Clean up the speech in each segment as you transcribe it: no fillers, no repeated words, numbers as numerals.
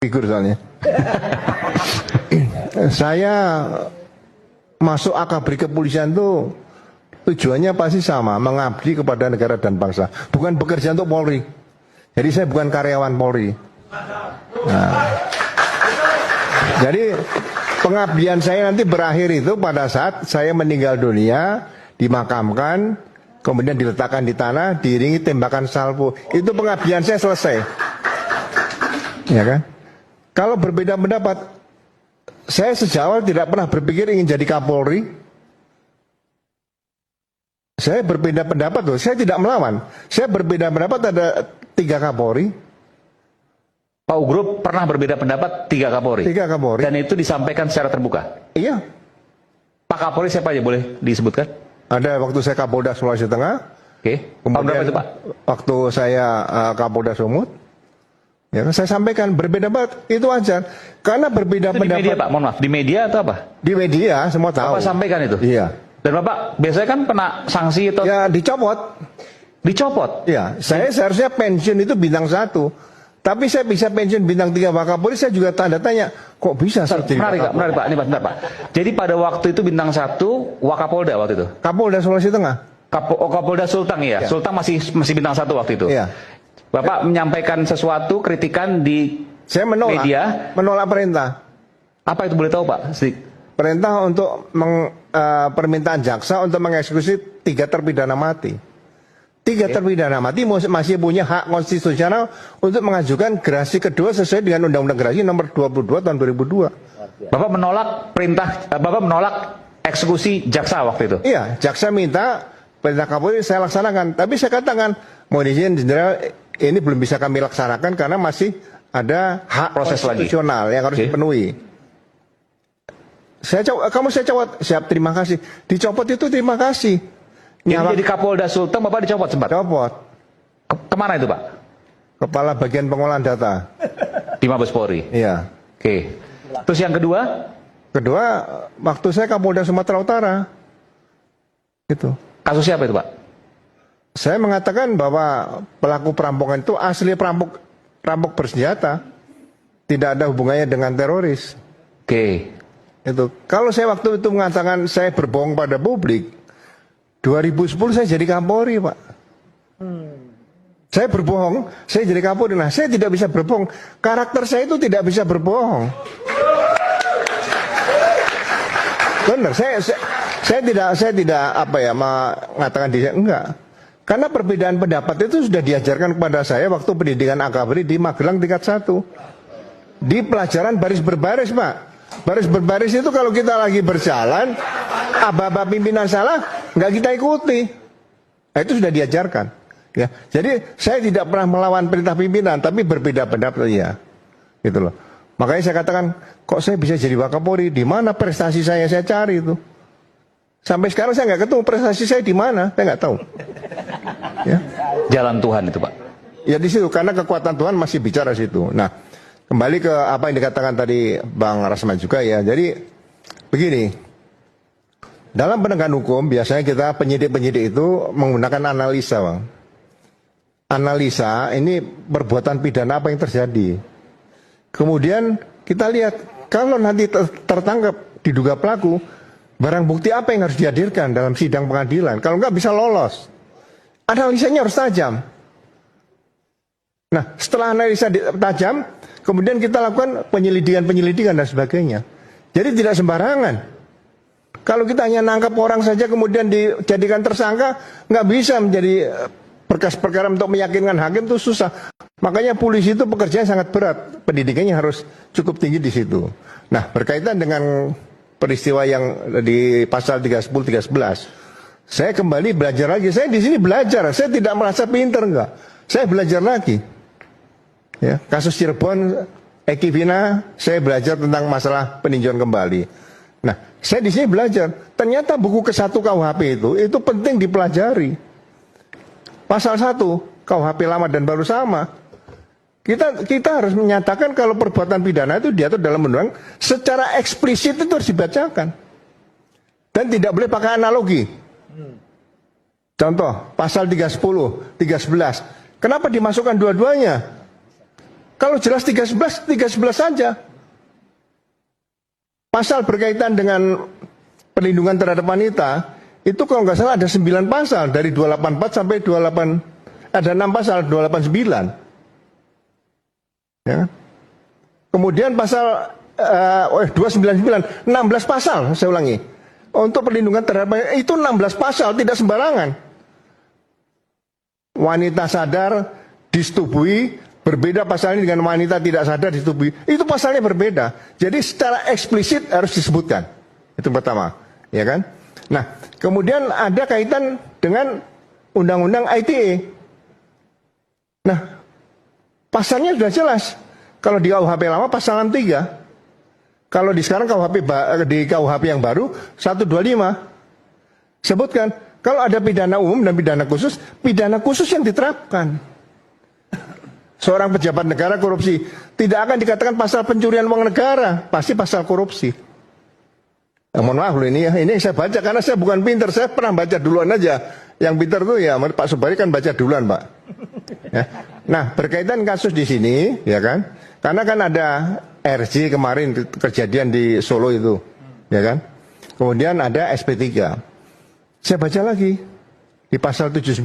figur soalnya. Saya masuk akabri kepolisian tuh tujuannya pasti sama, mengabdi kepada negara dan bangsa, bukan bekerja untuk Polri. Jadi saya bukan karyawan Polri. Nah, jadi pengabdian saya nanti berakhir itu pada saat saya meninggal dunia, dimakamkan, kemudian diletakkan di tanah, diiringi tembakan salvo. Itu pengabdian saya selesai. Ya kan? Kalau berbeda pendapat, saya sejak awal tidak pernah berpikir ingin jadi Kapolri. Saya berbeda pendapat loh, saya tidak melawan. Saya berbeda pendapat ada 3 Kapolri. Pak Ugro pernah berbeda pendapat 3 Kapolri. 3 Kapolri. Dan itu disampaikan secara terbuka. Iya. Pak Kapolri siapa aja boleh disebutkan? Ada waktu saya Kapolda Sulawesi Tengah. Oke. Tahun berapa itu Pak? Waktu saya Kapolda Sumut. Ya, saya sampaikan berbeda pendapat itu wajar. Karena berbeda itu pendapat. Di media Pak, mohon maaf. Di media atau apa? Di media semua tahu. Bapak sampaikan itu? Iya. Dan Bapak biasanya kan kena sanksi atau? Ya dicopot. Dicopot? Ya, saya seharusnya pensiun itu bintang 1. Tapi saya bisa pensiun bintang 3 Wakapolri, saya juga tanda tanya, kok bisa saya jadi menarik Pak, ini bentar Pak. Jadi pada waktu itu bintang 1 Wakapolda waktu itu? Kapolda Sulawesi Tengah. Kapolda Sulteng ya? Sulteng masih bintang 1 waktu itu? Iya. Bapak menyampaikan sesuatu, kritikan di saya menolak, media? Menolak perintah. Apa itu boleh tahu Pak? Perintah untuk permintaan jaksa untuk mengeksekusi 3 terpidana mati. 3 terpidana mati masih punya hak konstitusional untuk mengajukan gerasi kedua sesuai dengan Undang-Undang Gerasi nomor 22 tahun 2002. Bapak menolak perintah, Bapak menolak eksekusi jaksa waktu itu? Iya, jaksa minta perintah Kapolri saya laksanakan. Tapi saya katakan, mohon izin jenderal, ini belum bisa kami laksanakan karena masih ada hak proses konstitusional yang harus dipenuhi. Saya copot, siap, terima kasih. Dicopot itu terima kasih. Jadi Kapolda Sulteng Bapak dicopot sempat? Copot. Kemana itu Pak? Kepala bagian pengolahan data. Di Mabes Polri? Iya. Oke. Terus yang kedua? Kedua, waktu saya Kapolda Sumatera Utara. Itu. Kasus siapa itu Pak? Saya mengatakan bahwa pelaku perampokan itu asli perampok bersenjata. Tidak ada hubungannya dengan teroris. Oke. Itu. Kalau saya waktu itu mengatakan saya berbohong pada publik, 2010 saya jadi Kapolri Pak. Saya berbohong, saya jadi Kapolri. Nah, saya tidak bisa berbohong. Karakter saya itu tidak bisa berbohong. Benar, saya tidak apa ya mengatakan dia enggak. Karena perbedaan pendapat itu sudah diajarkan kepada saya waktu pendidikan akabri di Magelang tingkat 1. Di pelajaran baris berbaris Pak. Baris berbaris itu kalau kita lagi berjalan, aba-aba pimpinan salah, nggak kita ikuti. Nah, itu sudah diajarkan. Ya, jadi saya tidak pernah melawan perintah pimpinan, tapi berbeda pendapat ya, gitu loh. Makanya saya katakan, kok saya bisa jadi Wakapolri? Di mana prestasi saya cari itu. Sampai sekarang saya nggak ketemu prestasi saya di mana, saya nggak tahu. Ya. Jalan Tuhan itu Pak. Ya di situ, karena kekuatan Tuhan masih bicara situ. Nah, kembali ke apa yang dikatakan tadi Bang Rasman juga ya. Jadi begini, dalam penegakan hukum biasanya kita penyidik-penyidik itu menggunakan analisa Bang. Analisa ini perbuatan pidana apa yang terjadi. Kemudian kita lihat kalau nanti tertangkap diduga pelaku, barang bukti apa yang harus dihadirkan dalam sidang pengadilan. Kalau nggak bisa lolos. Analisanya harus tajam. Nah, setelah analisa tajam, kemudian kita lakukan penyelidikan dan sebagainya. Jadi tidak sembarangan. Kalau kita hanya nangkap orang saja kemudian dijadikan tersangka, nggak bisa menjadi berkas perkara untuk meyakinkan hakim itu susah. Makanya polisi itu pekerjaan sangat berat. Pendidikannya harus cukup tinggi di situ. Nah, berkaitan dengan peristiwa yang di pasal 310, 311, saya kembali belajar lagi. Saya di sini belajar. Saya tidak merasa pinter enggak. Saya belajar lagi. Ya, kasus Cirebon, Eki Vina, saya belajar tentang masalah peninjauan kembali. Nah, saya di sini belajar. Ternyata buku ke-1 KUHP itu penting dipelajari. Pasal 1 KUHP lama dan baru sama. Kita harus menyatakan kalau perbuatan pidana itu diatur dalam undang secara eksplisit itu harus dibacakan. Dan tidak boleh pakai analogi. Contoh, pasal 310, 311. Kenapa dimasukkan dua-duanya? Kalau jelas 311, 311 saja. Pasal berkaitan dengan perlindungan terhadap wanita, itu kalau nggak salah ada 9 pasal, dari 284 sampai 28, ada 6 pasal, 289. Ya. Kemudian pasal 299, 16 pasal, saya ulangi. Untuk perlindungan terhadap itu 16 pasal, tidak sembarangan. Wanita sadar disetubui, berbeda pasalnya dengan wanita tidak sadar disetubui. Itu pasalnya berbeda. Jadi secara eksplisit harus disebutkan. Itu pertama, ya kan? Nah, kemudian ada kaitan dengan undang-undang ITE. Nah, pasalnya sudah jelas. Kalau di KUHP lama pasal 63. Kalau di sekarang di KUHP yang baru 125 sebutkan kalau ada pidana umum dan pidana khusus yang diterapkan. Seorang pejabat negara korupsi tidak akan dikatakan pasal pencurian uang negara, pasti pasal korupsi. Mohon maaf loh ini saya baca karena saya bukan pinter, saya pernah baca duluan aja. Yang pinter tuh ya Pak Subari kan baca duluan, Pak. Ya. Nah, berkaitan kasus di sini, ya kan? Karena kan ada RJ kemarin kejadian di Solo itu, ya kan? Kemudian ada SP3. Saya baca lagi di pasal 79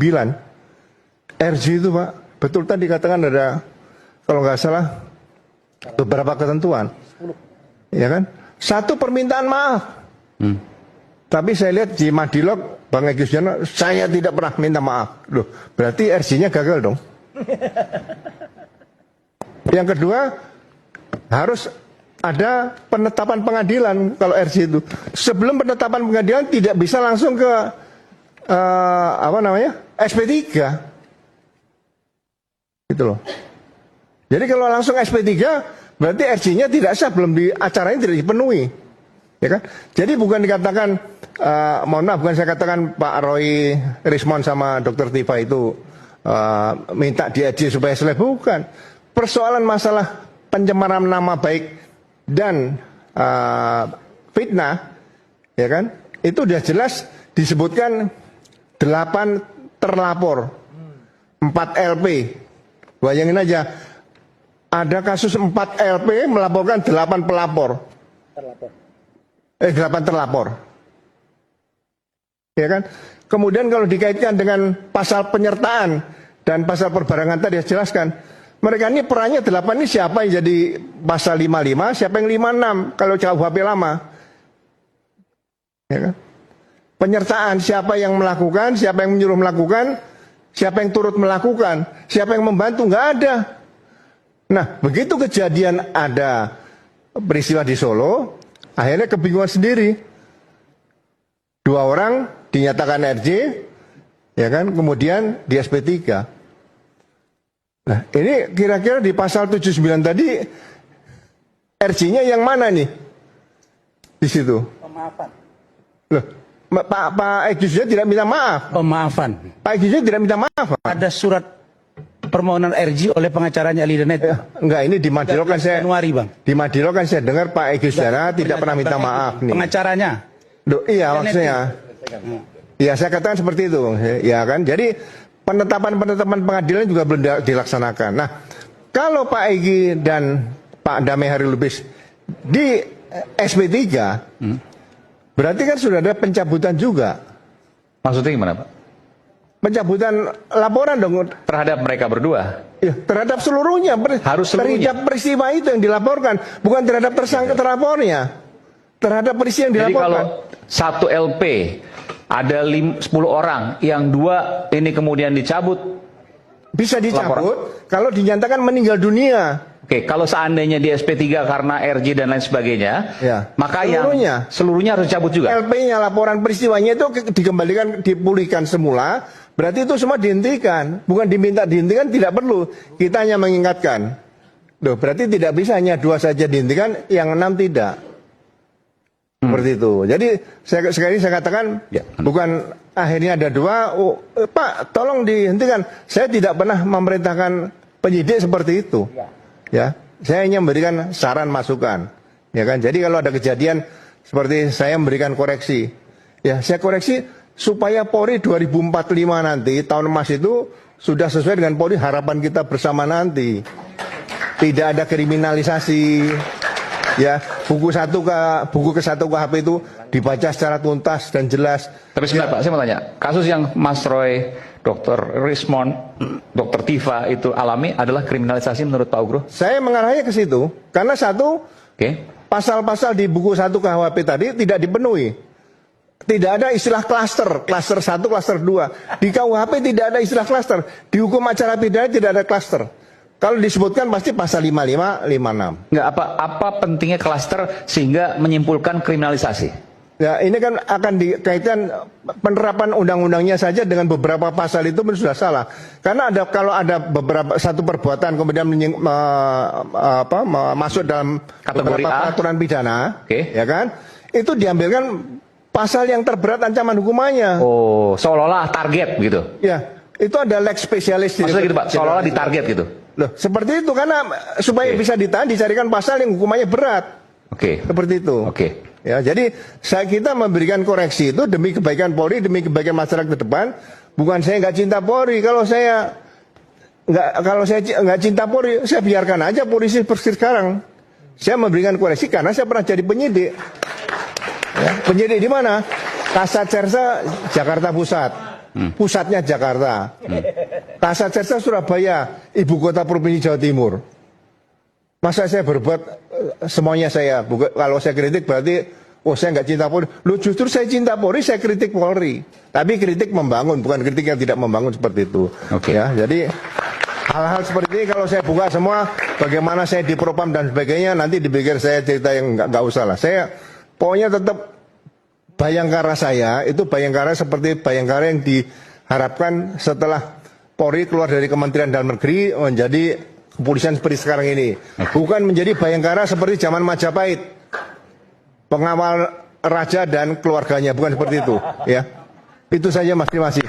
RJ itu, Pak, betul tadi dikatakan ada kalau nggak salah beberapa ketentuan, ya kan? Satu permintaan maaf. Tapi saya lihat di Madilog Bang Egy Sujana, saya tidak pernah minta maaf. Loh, berarti RJ-nya gagal dong. Yang kedua, harus ada penetapan pengadilan kalau RJ itu. Sebelum penetapan pengadilan tidak bisa langsung ke SP3. Gitu loh. Jadi kalau langsung SP3 berarti RJ-nya tidak sah, belum acaranya tidak dipenuhi. Ya kan? Jadi bukan dikatakan mohon maaf, bukan saya katakan Pak Roy Rismon sama Dr. Tifa itu minta di RJ supaya selesai, bukan. Persoalan masalah pencemaran nama baik dan fitnah, ya kan? Itu sudah jelas disebutkan 8 terlapor, 4 LP. Bayangin aja, ada kasus 4 LP melaporkan 8 pelapor. 8 terlapor. Ya kan? Kemudian kalau dikaitkan dengan pasal penyertaan dan pasal perbarangan tadi jelaskan, mereka ini perannya 8 ini siapa yang jadi pasal 55, siapa yang 56 kalau KUHP lama. Ya kan? Penyertaan, siapa yang melakukan, siapa yang menyuruh melakukan, siapa yang turut melakukan, siapa yang membantu, nggak ada. Nah, begitu kejadian ada peristiwa di Solo, akhirnya kebingungan sendiri. 2 orang dinyatakan RJ, ya kan, kemudian di SP3. Nah, ini kira-kira di pasal 79 tadi RJ-nya yang mana nih? Di situ. Pemaafan. Loh, Pak Egy Sujana tidak minta maaf. Pemaafan. Pak Egy Sujana tidak minta maaf. Ada surat permohonan RJ oleh pengacaranya Ali Danet. Enggak, ini di Madilog kan saya Januari, Bang. Di Madilog kan saya dengar Pak Egy Sujana tidak pernah minta maaf nih. Pengacaranya. Loh, iya maksudnya. Iya, saya katakan seperti itu, ya kan. Jadi penetapan pengadilan juga belum dilaksanakan. Nah, kalau Pak Egy dan Pak Damai Hari Lubis di SP3, berarti kan sudah ada pencabutan juga. Maksudnya gimana, Pak? Pencabutan laporan dong. Terhadap mereka berdua? Ya, terhadap seluruhnya. Harus seluruhnya. Terhadap peristiwa itu yang dilaporkan, bukan terhadap tersangka terlapornya. Terhadap peristiwa yang Jadi dilaporkan. kalau 1 LP ada 10 orang, yang 2 ini kemudian dicabut, bisa dicabut kalau dinyatakan meninggal dunia. Oke, kalau seandainya di SP3 karena RJ dan lain sebagainya, Ya. maka Seluruhnya. seluruhnya harus dicabut juga. LP-nya, laporan peristiwanya itu dikembalikan, dipulihkan semula. Berarti itu semua dihentikan. Bukan diminta dihentikan, tidak perlu. Kita hanya mengingatkan. Loh, berarti tidak bisa hanya 2 saja dihentikan, yang 6 tidak. Seperti itu. Jadi sekali saya katakan, bukan akhirnya ada 2, Pak tolong dihentikan. Saya tidak pernah memerintahkan penyidik seperti itu. Ya, saya hanya memberikan saran masukan. Ya kan. Jadi kalau ada kejadian seperti saya memberikan koreksi, ya saya koreksi supaya Polri 2045 nanti tahun emas itu sudah sesuai dengan Polri harapan kita bersama nanti. tidak ada kriminalisasi. Ya, buku ke satu KHP itu dibaca secara tuntas dan jelas. Tapi sebentar Pak, saya mau tanya, kasus yang Mas Roy, Dr. Rismond, Dr. Tifa itu alami adalah kriminalisasi menurut Pak Ugro? Saya mengarahnya ke situ karena satu, pasal-pasal di buku 1 KUHP tadi tidak dipenuhi. Tidak ada istilah klaster 1, klaster 2. Di KUHP tidak ada istilah klaster. Di hukum acara pidana tidak ada klaster. Kalau disebutkan pasti pasal 55, 56. Enggak, apa pentingnya klaster sehingga menyimpulkan kriminalisasi? Ya, ini kan akan dikaitkan penerapan undang-undangnya saja dengan beberapa pasal itu sudah salah. Karena kalau ada satu perbuatan kemudian masuk dalam kategori A, peraturan pidana, ya kan? Itu diambilkan pasal yang terberat ancaman hukumannya. Oh, seolah-olah target gitu. Ya, itu ada leg spesialis. Maksudnya gitu Pak, seolah-olah ditarget gitu. Loh, seperti itu karena supaya bisa ditahan dicarikan pasal yang hukumannya berat. Seperti itu. Ya, jadi kita memberikan koreksi itu demi kebaikan Polri, demi kebaikan masyarakat ke depan. Bukan saya nggak cinta Polri. Kalau saya nggak cinta Polri, saya biarkan aja polisi seperti sekarang. Saya memberikan koreksi karena saya pernah jadi penyidik. Ya, penyidik di mana? Kasat Sersa Jakarta Pusat. Pusatnya Jakarta. Kasat Sersa Surabaya, ibu kota provinsi Jawa Timur. Masa saya berbuat semuanya saya? Kalau saya kritik berarti saya nggak cinta Polri. Lu justru saya cinta Polri, saya kritik Polri. Tapi kritik membangun, bukan kritik yang tidak membangun seperti itu. Ya, jadi hal-hal seperti ini kalau saya buka semua, bagaimana saya dipropam dan sebagainya, nanti dipikir saya cerita yang nggak usah lah. Saya pokoknya tetap Bayangkara saya itu Bayangkara seperti Bayangkara yang diharapkan setelah Polri keluar dari Kementerian Dalam Negeri menjadi kepolisian seperti sekarang ini. Bukan menjadi Bayangkara seperti zaman Majapahit, pengawal raja dan keluarganya, bukan seperti itu. Ya, itu saja Mas. Terima kasih.